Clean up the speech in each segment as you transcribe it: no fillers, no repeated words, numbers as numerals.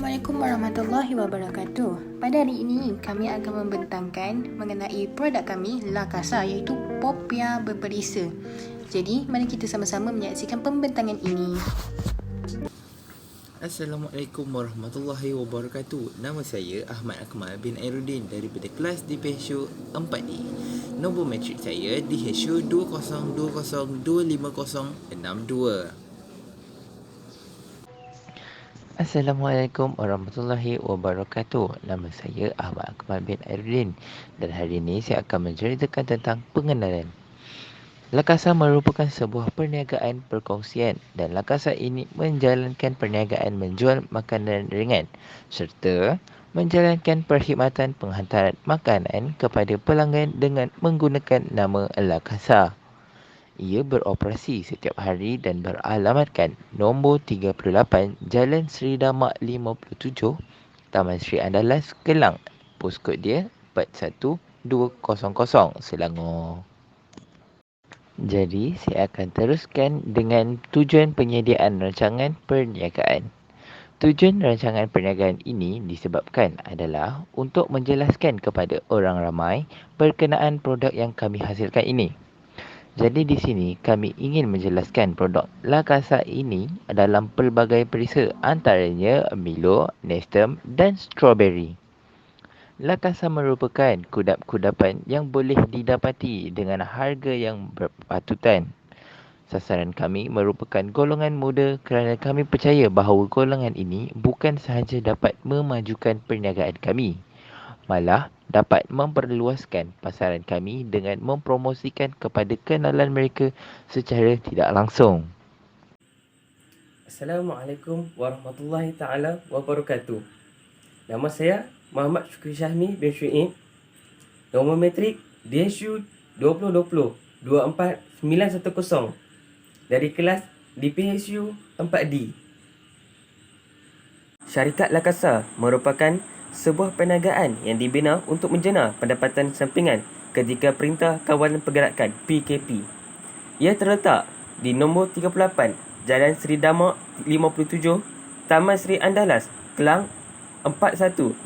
Assalamualaikum warahmatullahi wabarakatuh. Pada hari ini, kami akan membentangkan mengenai produk kami, La Casa, iaitu Popia berperisa. Jadi, mari kita sama-sama menyaksikan pembentangan ini. Assalamualaikum warahmatullahi wabarakatuh. Nama saya Ahmad Akmal bin Airuddin daripada kelas DPHU 4E. Nombor matrik saya DHU 20202502. Assalamualaikum warahmatullahi wabarakatuh. Nama saya Ahmad Akmal bin Airuddin dan hari ini saya akan menceritakan tentang pengenalan. La Casa merupakan sebuah perniagaan perkongsian dan La Casa ini menjalankan perniagaan menjual makanan ringan serta menjalankan perkhidmatan penghantaran makanan kepada pelanggan dengan menggunakan nama La Casa. Ia beroperasi setiap hari dan beralamatkan nombor 38 Jalan Seri Damak 57, Taman Sri Andalas, Kelang. Poskod dia 41200 Selangor. Jadi, saya akan teruskan dengan tujuan penyediaan rancangan perniagaan. Tujuan rancangan perniagaan ini disebabkan adalah untuk menjelaskan kepada orang ramai berkenaan produk yang kami hasilkan ini. Jadi di sini kami ingin menjelaskan produk La Casa ini dalam pelbagai perisa, antaranya Milo, Nestum dan Strawberry. La Casa merupakan kudap-kudapan yang boleh didapati dengan harga yang berpatutan. Sasaran kami merupakan golongan muda kerana kami percaya bahawa golongan ini bukan sahaja dapat memajukan perniagaan kami, malah dapat memperluaskan pasaran kami dengan mempromosikan kepada kenalan mereka secara tidak langsung. Assalamualaikum warahmatullahi ta'ala wabarakatuh. Nama saya Muhammad Syukri Syahmi bin Syuib. Nombor matrik DSU 2020-24910 dari kelas DPHU 4D. Syarikat La Casa merupakan sebuah perniagaan yang dibina untuk menjana pendapatan sampingan ketika Perintah Kawalan Pergerakan PKP. Ia terletak di nombor 38 Jalan Seri Damak 57, Taman Sri Andalas, Kelang 41200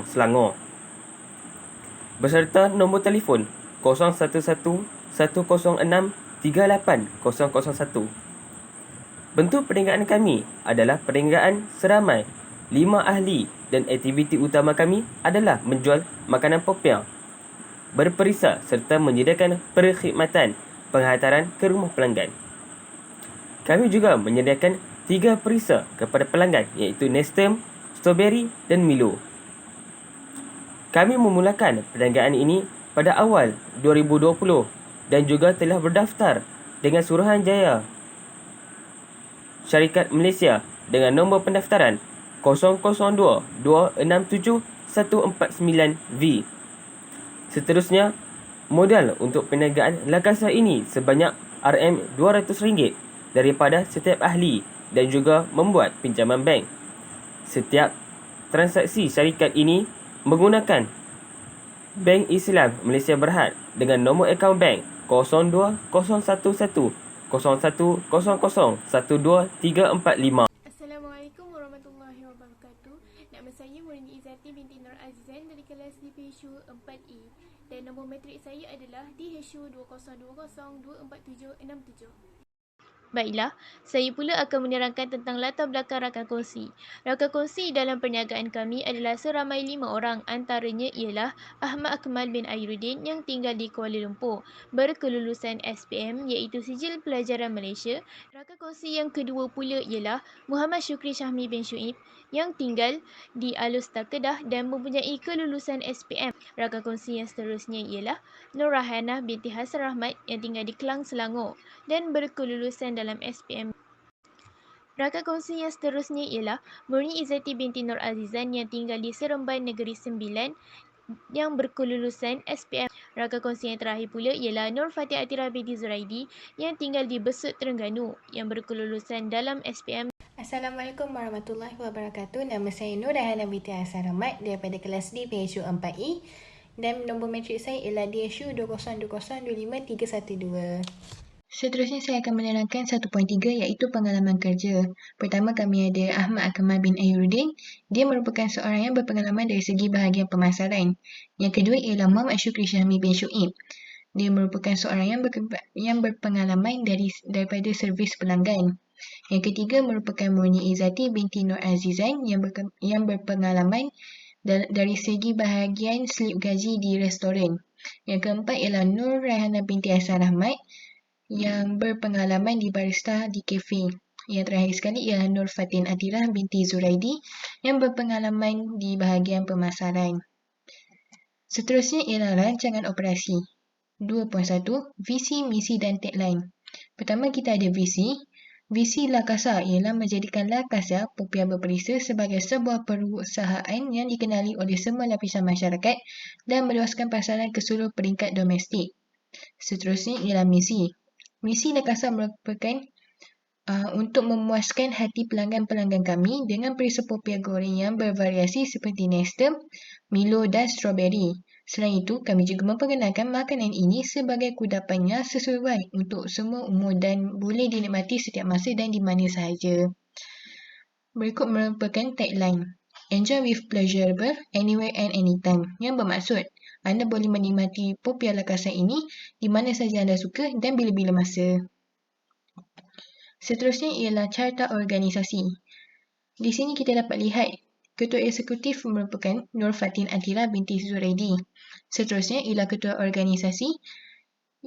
Selangor. Beserta nombor telefon 0111063801. Bentuk perniagaan kami adalah perniagaan seramai 5 ahli dan aktiviti utama kami adalah menjual makanan Popia berperisa serta menyediakan perkhidmatan penghantaran ke rumah pelanggan. Kami juga menyediakan 3 perisa kepada pelanggan iaitu Nestum, Strawberry dan Milo. Kami memulakan perniagaan ini pada awal 2020 dan juga telah berdaftar dengan Suruhanjaya Syarikat Malaysia dengan nombor pendaftaran 002267-149V. Seterusnya, modal untuk perniagaan La Casa ini sebanyak RM200 daripada setiap ahli dan juga membuat pinjaman bank. Setiap transaksi syarikat ini menggunakan Bank Islam Malaysia Berhad dengan nombor akaun bank 020111001235. Assalamualaikum warahmatullahi wabarakatuh. Nama saya Murini Izzati binti Nur Azizan dari kelas DPHU 4E dan nombor matrik saya adalah DHU 20202476. Baiklah, saya pula akan menerangkan tentang latar belakang rakan kongsi. Rakan kongsi dalam perniagaan kami adalah seramai 5 orang, antaranya ialah Ahmad Akmal bin Airuddin yang tinggal di Kuala Lumpur, berkelulusan SPM iaitu Sijil Pelajaran Malaysia. Rakan kongsi yang kedua pula ialah Muhammad Syukri Syahmi bin Syuib yang tinggal di Alustar Kedah dan mempunyai kelulusan SPM. Rakan kongsi yang seterusnya ialah Nur Rahanah binti Hasan Rahmat yang tinggal di Kelang, Selangor dan berkelulusan dalam SPM. Rakan kongsi yang seterusnya ialah Murini Izzati binti Nur Azizan yang tinggal di Seremban Negeri Sembilan yang berkelulusan SPM. Rakan kongsi yang terakhir pula ialah Nur Fatih Atira binti Zuraidi yang tinggal di Besut, Terengganu yang berkelulusan dalam SPM. Assalamualaikum warahmatullahi wabarakatuh. Nama saya Nur Rahanah binti Hasan Rahmat daripada kelas DPHU 4E dan nombor matrik saya ialah DHU 2020253112. Seterusnya saya akan menerangkan 1.3 iaitu pengalaman kerja. Pertama kami ada Ahmad Akmal bin Airuddin. Dia merupakan seorang yang berpengalaman dari segi bahagian pemasaran. Yang kedua ialah Muhammad Syukri Syahmi bin Syuib. Dia merupakan seorang yang berpengalaman daripada servis pelanggan. Yang ketiga merupakan Murni Izzati binti Nur Azizan yang berpengalaman dari segi bahagian slip gaji di restoran. Yang keempat ialah Nur Raihana binti Hasan Ahmad yang berpengalaman di barista di kafe. Yang terakhir sekali ialah Nur Fatin Atirah binti Zuraidi yang berpengalaman di bahagian pemasaran. Seterusnya ialah rancangan operasi. 2.1 Visi, misi dan tagline. Pertama kita ada visi. Visi La Casa ialah menjadikan La Casa Popiah Berperisa sebagai sebuah perusahaan yang dikenali oleh semua lapisan masyarakat dan meluaskan pasaran ke seluruh peringkat domestik. Seterusnya ialah misi. Misi La Casa merupakan untuk memuaskan hati pelanggan-pelanggan kami dengan perisa popiah goreng yang bervariasi seperti Nestem, Milo dan strawberry. Selain itu, kami juga memperkenalkan makanan ini sebagai kudapan yang sesuai untuk semua umur dan boleh dinikmati setiap masa dan di mana sahaja. Berikut merupakan tagline. Enjoy with pleasurable, anywhere and anytime. Yang bermaksud, anda boleh menikmati popiah La Casa ini di mana saja anda suka dan bila-bila masa. Seterusnya ialah carta organisasi. Di sini kita dapat lihat Ketua Eksekutif merupakan Nur Fatin Atirah binti Zuraidi. Seterusnya ialah Ketua Organisasi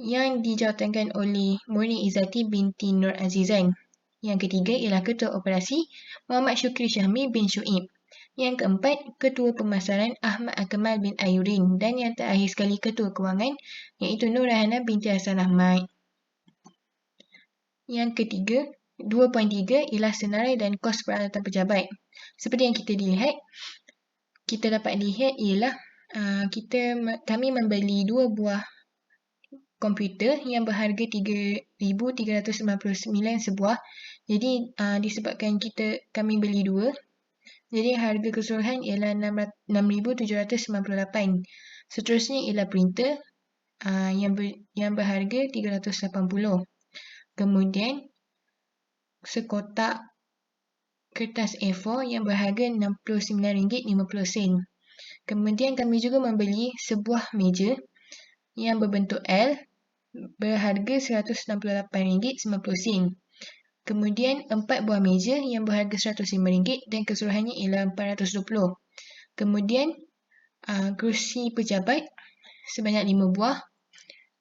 yang dijawatankan oleh Murni Izzati binti Nur Azizan. Yang ketiga ialah Ketua Operasi Muhammad Syukri Syahmi bin Syuib. Yang keempat, Ketua Pemasaran Ahmad Akmal bin Airuddin. Dan yang terakhir sekali Ketua Kewangan iaitu Nur Raihana binti Hasan Ahmad. Yang ketiga, 2.3 ialah senarai dan kos peralatan pejabat. Seperti yang kita dapat lihat ialah kami membeli 2 buah komputer yang berharga 3,399 sebuah. Jadi disebabkan kami beli 2, jadi harga keseluruhan ialah 6,798. Seterusnya ialah printer yang berharga 380. Kemudian sekotak kertas A4 yang berharga RM69.50. Kemudian kami juga membeli sebuah meja yang berbentuk L berharga RM168.90. Kemudian 4 buah meja yang berharga RM105 dan keseluruhannya ialah RM420. Kemudian kerusi pejabat sebanyak 5 buah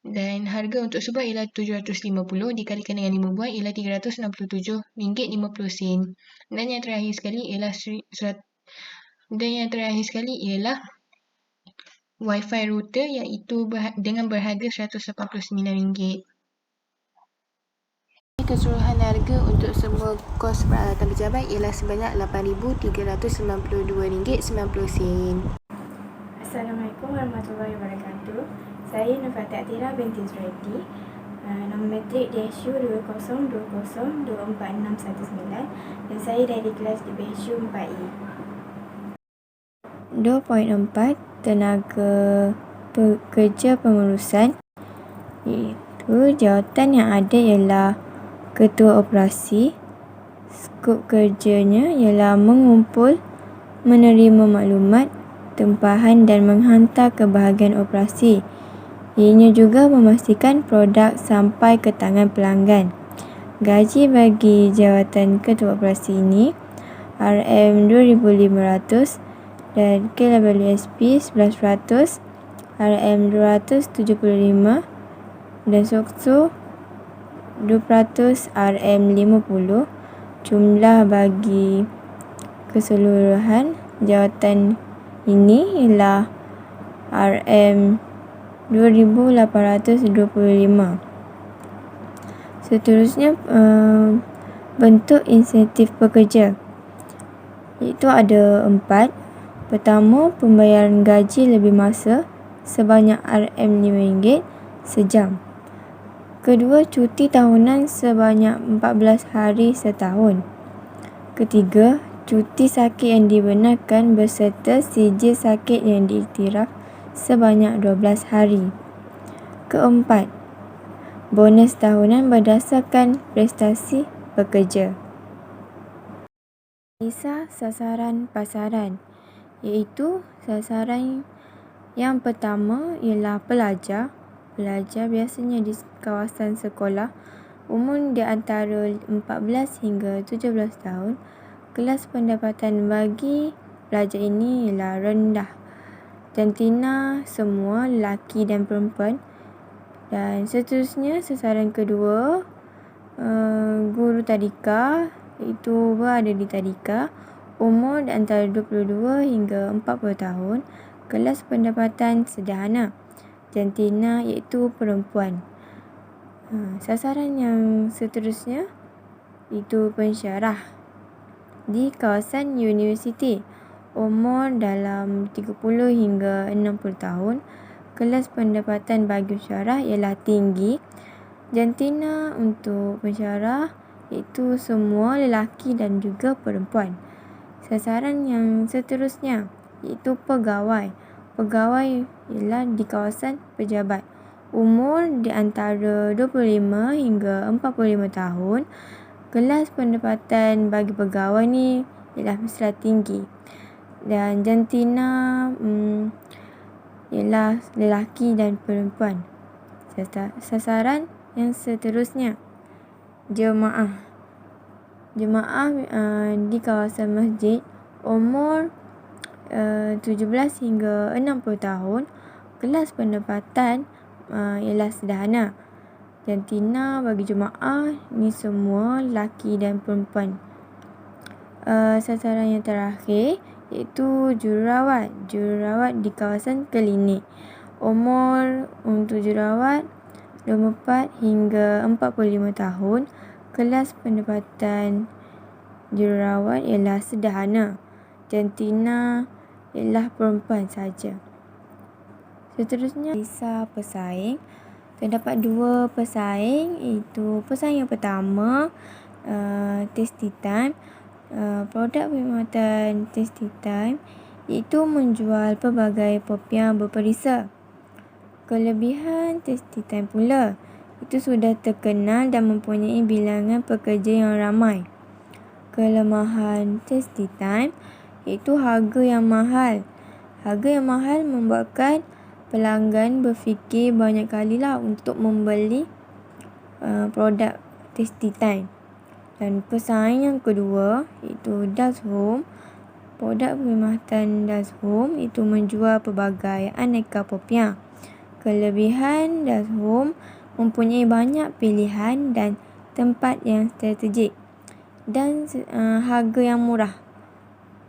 dan harga untuk sebuah ialah RM750 dikalikan dengan 5 buah ialah RM367.50. Dan yang terakhir sekali ialah Wi-Fi router iaitu dengan berharga RM189. Keseluruhan harga untuk semua kos peralatan pejabat ialah sebanyak RM8,392.90. Assalamualaikum warahmatullahi wabarakatuh. Saya Nur Fatin Atirah binti Zuraidi. Nombor matrik DSU 2020246619 dan saya dari kelas di BSU 4E. 2.4 Tenaga Kerja Pengurusan, iaitu jawatan yang ada ialah Ketua Operasi. Skop kerjanya ialah mengumpul, menerima maklumat, tempahan dan menghantar ke bahagian operasi. Ianya juga memastikan produk sampai ke tangan pelanggan. Gaji bagi jawatan Ketua Operasi ini RM2,500 dan KWSP 11%, RM275 dan SOKSO 2% RM50. Jumlah bagi keseluruhan jawatan ini ialah RM2,825. Seterusnya bentuk insentif pekerja, iaitu ada 4. Pertama, pembayaran gaji lebih masa sebanyak RM5 sejam. Kedua, cuti tahunan sebanyak 14 hari setahun. Ketiga, cuti sakit yang dibenarkan berserta sijil sakit yang diiktiraf sebanyak 12 hari. Keempat, bonus tahunan berdasarkan prestasi pekerja. Analisa sasaran pasaran, iaitu sasaran yang pertama ialah pelajar. Pelajar biasanya di kawasan sekolah, umur di antara 14 hingga 17 tahun. Kelas pendapatan bagi pelajar ini ialah rendah. Jantina semua lelaki dan perempuan. Dan seterusnya sasaran kedua, guru tadika, iaitu berada di tadika, umur di antara 22 hingga 40 tahun. Kelas pendapatan sederhana. Jantina iaitu perempuan. Sasaran yang seterusnya itu pensyarah di kawasan universiti, umur dalam 30 hingga 60 tahun. Kelas pendapatan bagi pensyarah ialah tinggi. Jantina untuk pensyarah iaitu semua lelaki dan juga perempuan. Sasaran yang seterusnya iaitu pegawai. Pegawai ialah di kawasan pejabat, umur di antara 25 hingga 45 tahun. Kelas pendapatan bagi pegawai ni ialah mestilah tinggi. Dan jantina ialah lelaki dan perempuan. Sasaran yang seterusnya, jemaah. Jemaah di kawasan masjid, umur 17 hingga 60 tahun. Kelas pendapatan ialah sederhana. Jantina bagi jemaah ni semua lelaki dan perempuan. Sasaran yang terakhir iaitu jururawat. Jururawat di kawasan klinik, umur untuk jururawat 24 hingga 45 tahun. Kelas pendapatan jururawat ialah sederhana. Jantina ialah perempuan saja. Seterusnya, analisa pesaing. Terdapat dua pesaing, iaitu pesaing yang pertama, Tasty Time. Produk perkhidmatan Tasty Time iaitu menjual pelbagai popiah berperisa. Kelebihan Tasty Time pula, itu sudah terkenal dan mempunyai bilangan pekerja yang ramai. Kelemahan Tasty Time iaitu harga yang mahal. Harga yang mahal membuatkan pelanggan berfikir banyak kalilah untuk membeli produk Tasty Time. Dan pesaing yang kedua iaitu Dust Home. Produk perkhidmatan Dust Home itu menjual pelbagai aneka popiah. Kelebihan Dust Home mempunyai banyak pilihan dan tempat yang strategik dan harga yang murah.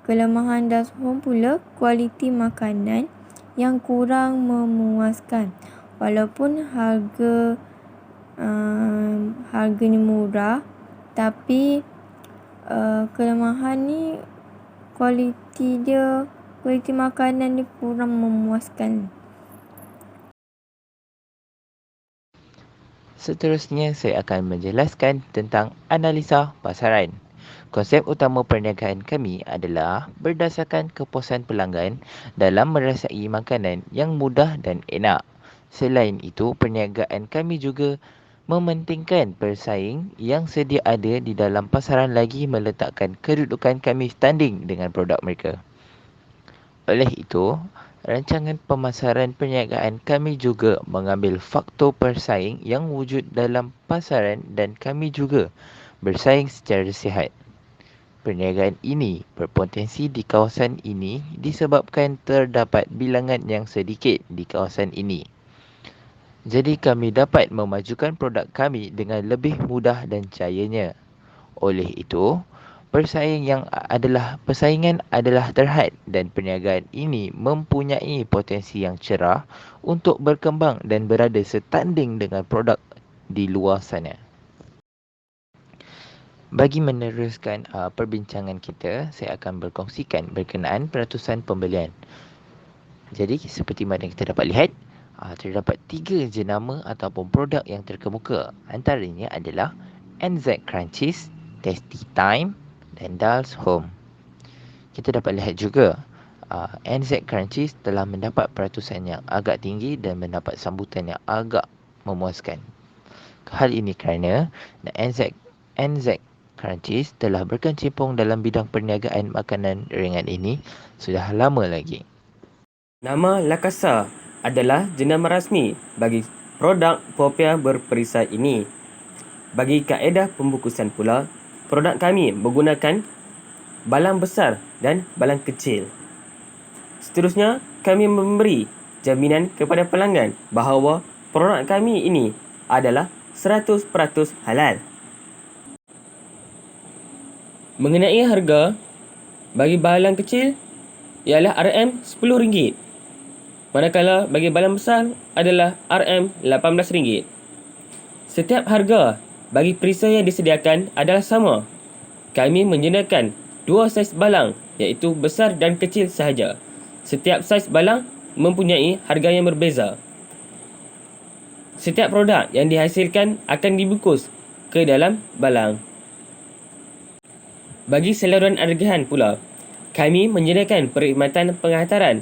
Kelemahan Dust Home pula, kualiti makanan yang kurang memuaskan. Walaupun harga ni murah, tapi kelemahan ni kualiti makanan ni kurang memuaskan. Seterusnya, saya akan menjelaskan tentang analisa pasaran. Konsep utama perniagaan kami adalah berdasarkan kepuasan pelanggan dalam merasai makanan yang mudah dan enak. Selain itu, perniagaan kami juga mementingkan persaing yang sedia ada di dalam pasaran lagi meletakkan kedudukan kami standing dengan produk mereka. Oleh itu, rancangan pemasaran perniagaan kami juga mengambil faktor persaing yang wujud dalam pasaran dan kami juga bersaing secara sihat. Perniagaan ini berpotensi di kawasan ini disebabkan terdapat bilangan yang sedikit di kawasan ini. Jadi kami dapat memajukan produk kami dengan lebih mudah dan cayanya. Oleh itu, persaingan adalah terhad dan perniagaan ini mempunyai potensi yang cerah untuk berkembang dan berada setanding dengan produk di luar sana. Bagi meneruskan perbincangan kita, saya akan berkongsikan berkenaan peratusan pembelian. Jadi, seperti mana kita dapat lihat, terdapat 3 jenama ataupun produk yang terkemuka. Antaranya adalah NZ Crunchies, Tasty Time dan Dust Home. Kita dapat lihat juga NZ Crunchies telah mendapat peratusan yang agak tinggi dan mendapat sambutan yang agak memuaskan. Hal ini kerana NZ Crunchies telah berkecimpung dalam bidang perniagaan makanan ringan ini sudah lama lagi. Nama La Casa adalah jenama rasmi bagi produk Popia berperisai ini. Bagi kaedah pembungkusan pula, produk kami menggunakan balang besar dan balang kecil. Seterusnya, kami memberi jaminan kepada pelanggan bahawa produk kami ini adalah 100% halal. Mengenai harga, bagi balang kecil ialah RM10, manakala bagi balang besar adalah RM18. Setiap harga bagi perisai yang disediakan adalah sama. Kami menyediakan dua saiz balang, iaitu besar dan kecil sahaja. Setiap saiz balang mempunyai harga yang berbeza. Setiap produk yang dihasilkan akan dibungkus ke dalam balang. Bagi saluran arahan pula, kami menyediakan perkhidmatan penghantaran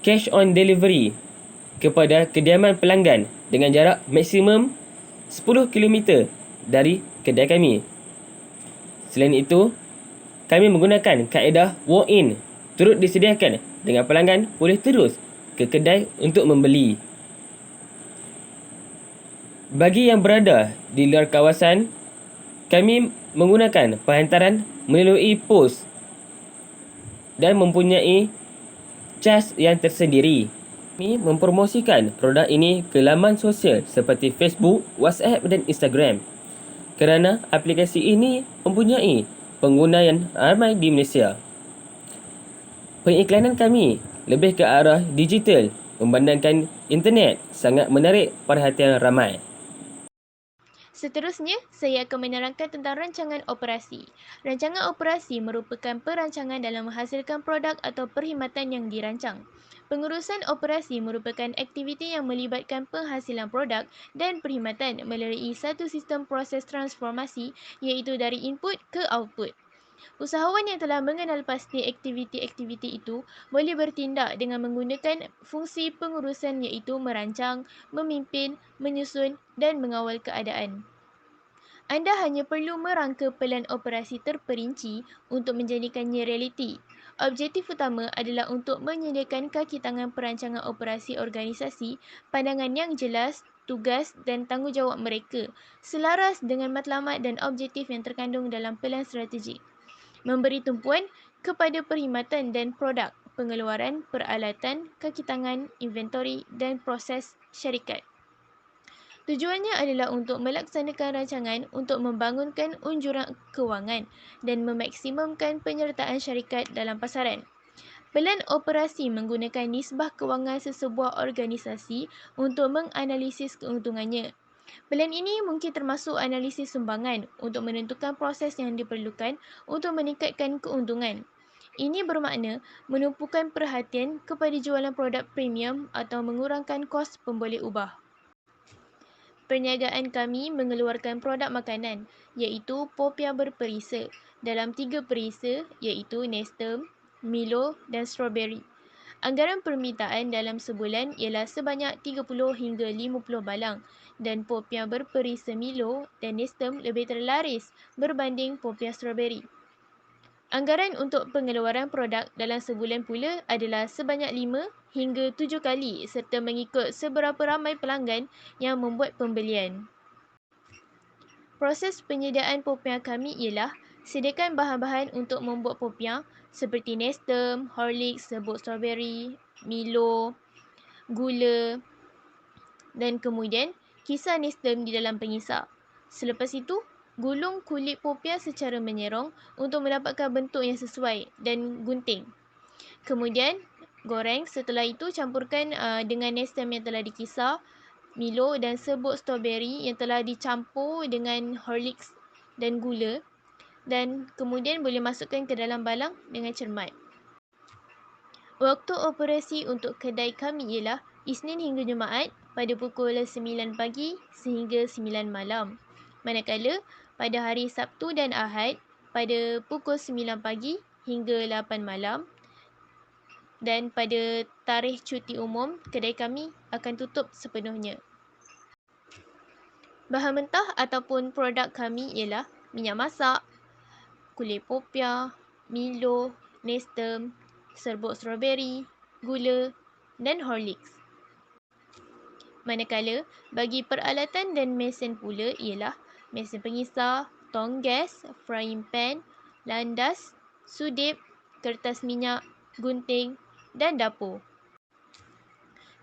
cash on delivery kepada kediaman pelanggan dengan jarak maksimum 10 km dari kedai kami. Selain itu, kami menggunakan kaedah walk-in, turut disediakan dengan pelanggan boleh terus ke kedai untuk membeli. Bagi yang berada di luar kawasan, kami menggunakan penghantaran melalui pos dan mempunyai cas yang tersendiri. Kami mempromosikan produk ini ke laman sosial seperti Facebook, WhatsApp dan Instagram kerana aplikasi ini mempunyai pengguna yang ramai di Malaysia. Pengiklanan kami lebih ke arah digital memandangkan internet sangat menarik perhatian ramai. Seterusnya, saya akan menerangkan tentang rancangan operasi. Rancangan operasi merupakan perancangan dalam menghasilkan produk atau perkhidmatan yang dirancang. Pengurusan operasi merupakan aktiviti yang melibatkan penghasilan produk dan perkhidmatan melalui satu sistem proses transformasi, iaitu dari input ke output. Usahawan yang telah mengenal pasti aktiviti-aktiviti itu boleh bertindak dengan menggunakan fungsi pengurusan, iaitu merancang, memimpin, menyusun dan mengawal keadaan. Anda hanya perlu merangka pelan operasi terperinci untuk menjadikannya realiti. Objektif utama adalah untuk menyediakan kaki tangan perancangan operasi organisasi, pandangan yang jelas, tugas dan tanggungjawab mereka selaras dengan matlamat dan objektif yang terkandung dalam pelan strategik. Memberi tumpuan kepada perkhidmatan dan produk, pengeluaran, peralatan, kaki tangan, inventori dan proses syarikat. Tujuannya adalah untuk melaksanakan rancangan untuk membangunkan unjuran kewangan dan memaksimumkan penyertaan syarikat dalam pasaran. Pelan operasi menggunakan nisbah kewangan sesebuah organisasi untuk menganalisis keuntungannya. Pelan ini mungkin termasuk analisis sumbangan untuk menentukan proses yang diperlukan untuk meningkatkan keuntungan. Ini bermakna menumpukan perhatian kepada jualan produk premium atau mengurangkan kos pemboleh ubah. Perniagaan kami mengeluarkan produk makanan, iaitu Popia berperisa dalam 3 perisa, iaitu Nestem, Milo dan Strawberry. Anggaran permintaan dalam sebulan ialah sebanyak 30 hingga 50 balang dan Popia berperisa Milo dan Nestem lebih terlaris berbanding Popia Strawberry. Anggaran untuk pengeluaran produk dalam sebulan pula adalah sebanyak 5 hingga 7 kali serta mengikut seberapa ramai pelanggan yang membuat pembelian. Proses penyediaan Popia kami ialah sediakan bahan-bahan untuk membuat Popia seperti Nestem, Horlicks, serbuk strawberry, Milo, gula dan kemudian kisar Nestem di dalam pengisar. Selepas itu, gulung kulit Popia secara menyerong untuk mendapatkan bentuk yang sesuai dan gunting. Kemudian, goreng. Setelah itu, campurkan dengan Nestem yang telah dikisar, Milo dan serbuk strawberry yang telah dicampur dengan Horlicks dan gula dan kemudian boleh masukkan ke dalam balang dengan cermat. Waktu operasi untuk kedai kami ialah Isnin hingga Jumaat pada pukul 9 pagi sehingga 9 malam. Manakala pada hari Sabtu dan Ahad pada pukul 9 pagi hingga 8 malam. Dan pada tarikh cuti umum, kedai kami akan tutup sepenuhnya. Bahan mentah ataupun produk kami ialah minyak masak, kulit popia, Milo, Nestem, serbuk strawberry, gula dan Horlicks. Manakala bagi peralatan dan mesin pula ialah mesin pengisar, tong gas, frying pan, landas, sudip, kertas minyak, gunting dan dapur.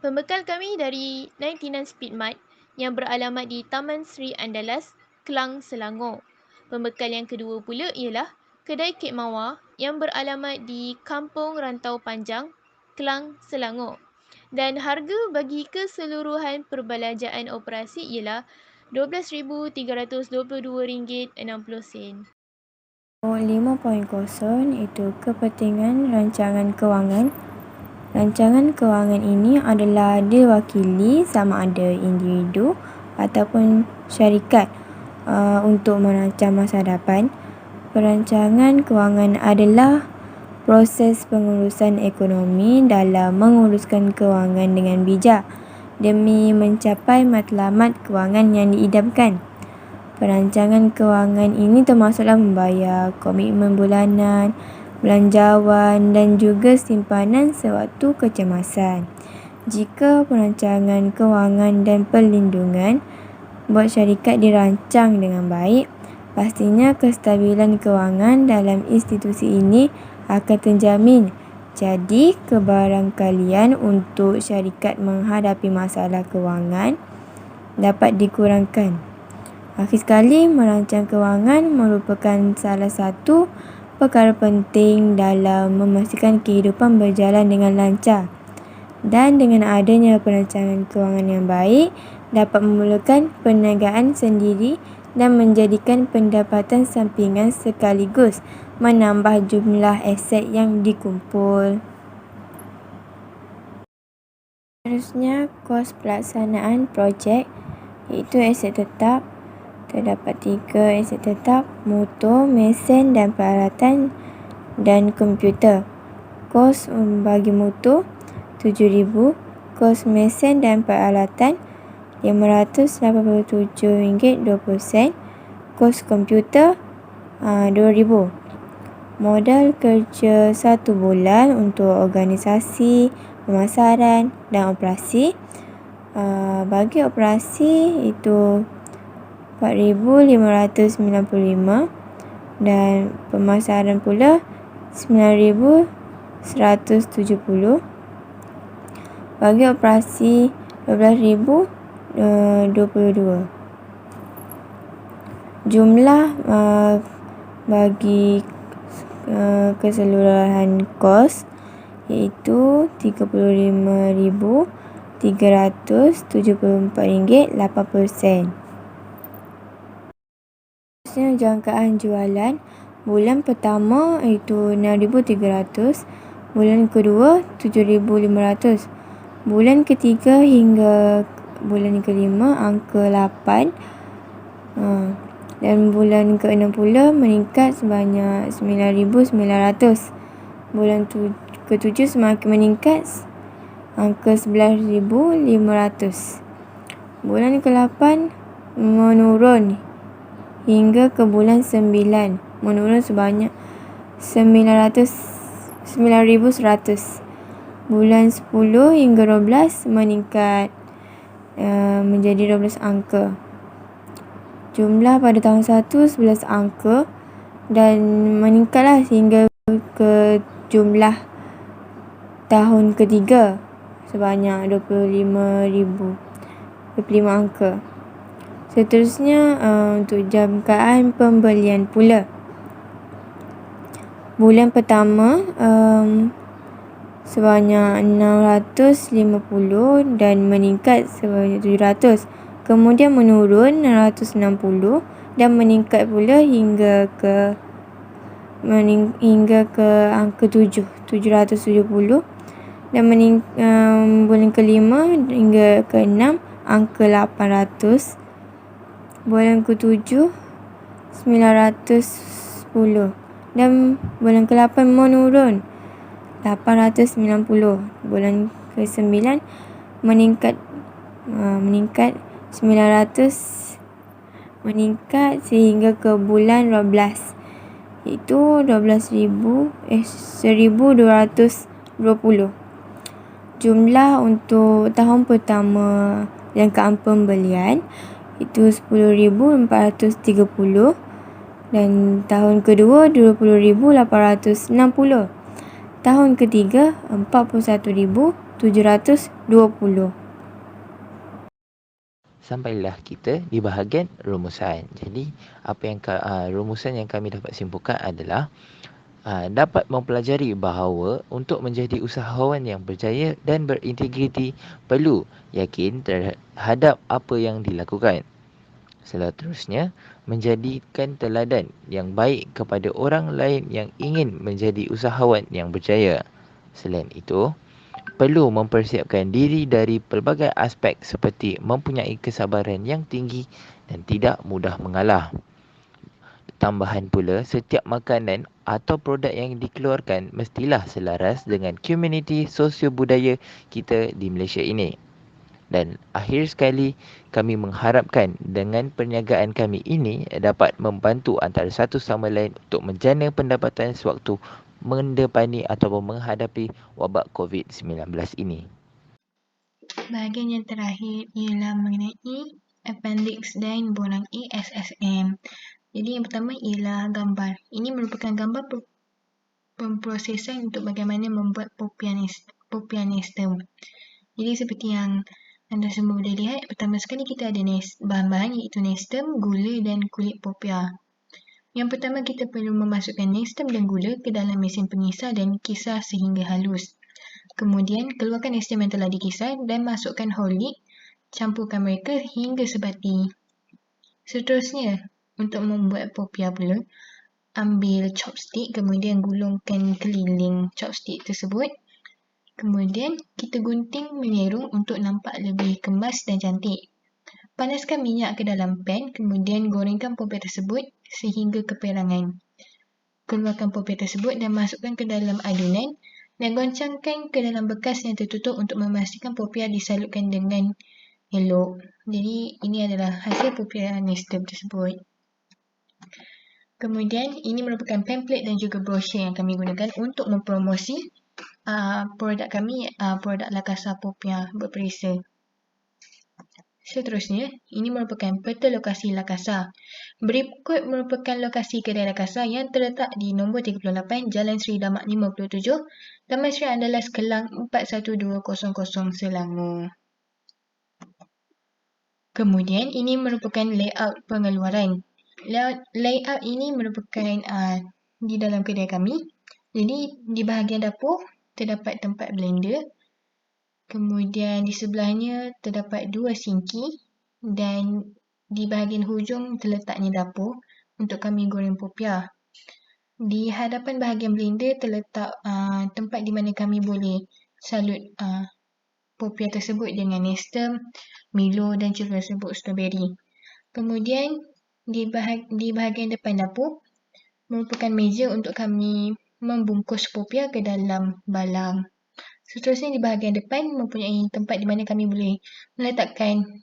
Pembekal kami dari 99 Speedmart yang beralamat di Taman Sri Andalas, Kelang, Selangor. Pembekal yang kedua pula ialah Kedai Kek Mawar yang beralamat di Kampung Rantau Panjang, Kelang, Selangor. Dan harga bagi keseluruhan perbelanjaan operasi ialah RM12,322.60. 5.0 itu kepentingan rancangan kewangan. Rancangan kewangan ini adalah diwakili sama ada individu ataupun syarikat untuk merancang masa depan. Perancangan kewangan adalah proses pengurusan ekonomi dalam menguruskan kewangan dengan bijak demi mencapai matlamat kewangan yang diidamkan. Perancangan kewangan ini termasuklah membayar komitmen bulanan, belanjawan dan juga simpanan sewaktu kecemasan. Jika perancangan kewangan dan perlindungan buat syarikat dirancang dengan baik, pastinya kestabilan kewangan dalam institusi ini akan terjamin. Jadi, kebarangkalian untuk syarikat menghadapi masalah kewangan dapat dikurangkan. Akhir sekali, merancang kewangan merupakan salah satu perkara penting dalam memastikan kehidupan berjalan dengan lancar. Dan dengan adanya perancangan kewangan yang baik, dapat memulakan perniagaan sendiri dan menjadikan pendapatan sampingan sekaligus menambah jumlah aset yang dikumpul. Seterusnya, kos pelaksanaan projek iaitu aset tetap. Terdapat 3 aset tetap, motor, mesin dan peralatan dan komputer. Kos bagi motor RM7,000, kos mesin dan peralatan RM587.20, kos komputer RM2,000. Modal kerja 1 bulan untuk organisasi, pemasaran dan operasi. Bagi operasi itu RM4,595 dan pemasaran pula RM9,170. Bagi operasi RM12,022. Jumlah bagi keseluruhan kos iaitu RM35,374.80. Jangkaan jualan bulan pertama iaitu RM6,300, bulan kedua RM7,500, bulan ketiga hingga bulan kelima angka 8, dan bulan ke-6 pula meningkat sebanyak RM9,900. Bulan ke-7 semakin meningkat angka RM11,500. Bulan ke-8 menurun hingga ke bulan 9 menurun sebanyak RM9,100. Bulan 10 hingga 12 meningkat menjadi 12 angka. Jumlah pada tahun 1 11 angka dan meningkatlah hingga ke jumlah tahun ketiga sebanyak 25 angka. Seterusnya untuk jangkaan pembelian pula. Bulan pertama sebanyak 650 dan meningkat sebanyak 700. Kemudian menurun 660 dan meningkat pula hingga ke angka 770 dan bulan kelima hingga ke-6 angka 800. Bulan ke-7 910 dan bulan ke-8 menurun 890. Bulan ke-9 meningkat 900 meningkat sehingga ke bulan 12, iaitu 12,1220. Jumlah untuk tahun pertama jangkaan pembelian itu 10,430 dan tahun kedua 20,860. Tahun ketiga 41,720. Sampailah kita di bahagian rumusan. Jadi, rumusan yang kami dapat simpulkan adalah dapat mempelajari bahawa untuk menjadi usahawan yang berjaya dan berintegriti perlu yakin terhadap apa yang dilakukan. Seterusnya, menjadikan teladan yang baik kepada orang lain yang ingin menjadi usahawan yang berjaya. Selain itu, perlu mempersiapkan diri dari pelbagai aspek seperti mempunyai kesabaran yang tinggi dan tidak mudah mengalah. Tambahan pula, setiap makanan atau produk yang dikeluarkan mestilah selaras dengan komuniti sosio-budaya kita di Malaysia ini. Dan akhir sekali, kami mengharapkan dengan perniagaan kami ini dapat membantu antara satu sama lain untuk menjana pendapatan sewaktu mendepani ataupun menghadapi wabak COVID-19 ini. Bahagian yang terakhir ialah mengenai appendix dan borang A SSM. Jadi yang pertama ialah gambar. Ini merupakan gambar pemprosesan untuk bagaimana membuat popiah nestem. Jadi seperti yang anda semua boleh lihat, pertama sekali kita ada bahan-bahan iaitu nestem, gula dan kulit popiah. Yang pertama kita perlu memasukkan nestem dan gula ke dalam mesin pengisar dan kisar sehingga halus. Kemudian keluarkan nestem yang telah dikisar dan masukkan whole lead, campurkan mereka hingga sebati. Seterusnya, untuk membuat popiah pula, ambil chopstick kemudian gulungkan keliling chopstick tersebut. Kemudian kita gunting menyerung untuk nampak lebih kemas dan cantik. Panaskan minyak ke dalam pan, kemudian gorengkan popiah tersebut sehingga keperangan. Keluarkan popiah tersebut dan masukkan ke dalam adunan dan goncangkan ke dalam bekas yang tertutup untuk memastikan popiah disalutkan dengan elok. Jadi ini adalah hasil popiah nestem tersebut. Kemudian ini merupakan pamphlet dan juga brosur yang kami gunakan untuk mempromosi produk kami, produk La Casa Popiah berperisa. Seterusnya, ini merupakan peta lokasi La Casa. Berikut merupakan lokasi kedai La Casa yang terletak di nombor 38 Jalan Seri Damak 57, Taman Sri Andalas Kelang 41200 Selangor. Kemudian, ini merupakan layout pengeluaran. Layout ini merupakan di dalam kedai kami. Jadi, di bahagian dapur terdapat tempat blender. Kemudian di sebelahnya terdapat 2 sinki dan di bahagian hujung terletaknya dapur untuk kami goreng popiah. Di hadapan bahagian blender terletak tempat di mana kami boleh salut popiah tersebut dengan nestem, Milo dan juga serbuk strawberry. Kemudian di bahagian depan dapur merupakan meja untuk kami membungkus popiah ke dalam balang. Seterusnya di bahagian depan mempunyai tempat di mana kami boleh meletakkan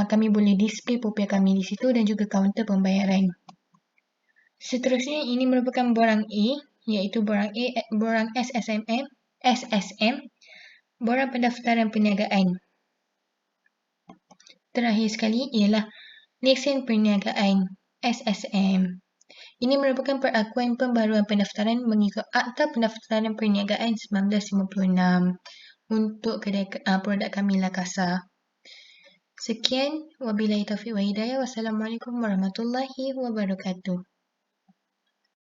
kami boleh display popiah kami di situ dan juga kaunter pembayaran. Seterusnya ini merupakan borang A, iaitu borang SSM, borang pendaftaran perniagaan. Terakhir sekali ialah lesen perniagaan SSM. Ini merupakan perakuan pembaruan pendaftaran mengikut Akta Pendaftaran Perniagaan 1956 untuk produk kami La Casa. Sekian, wabillahi taufiq wa hidayah. Wassalamualaikum warahmatullahi wabarakatuh.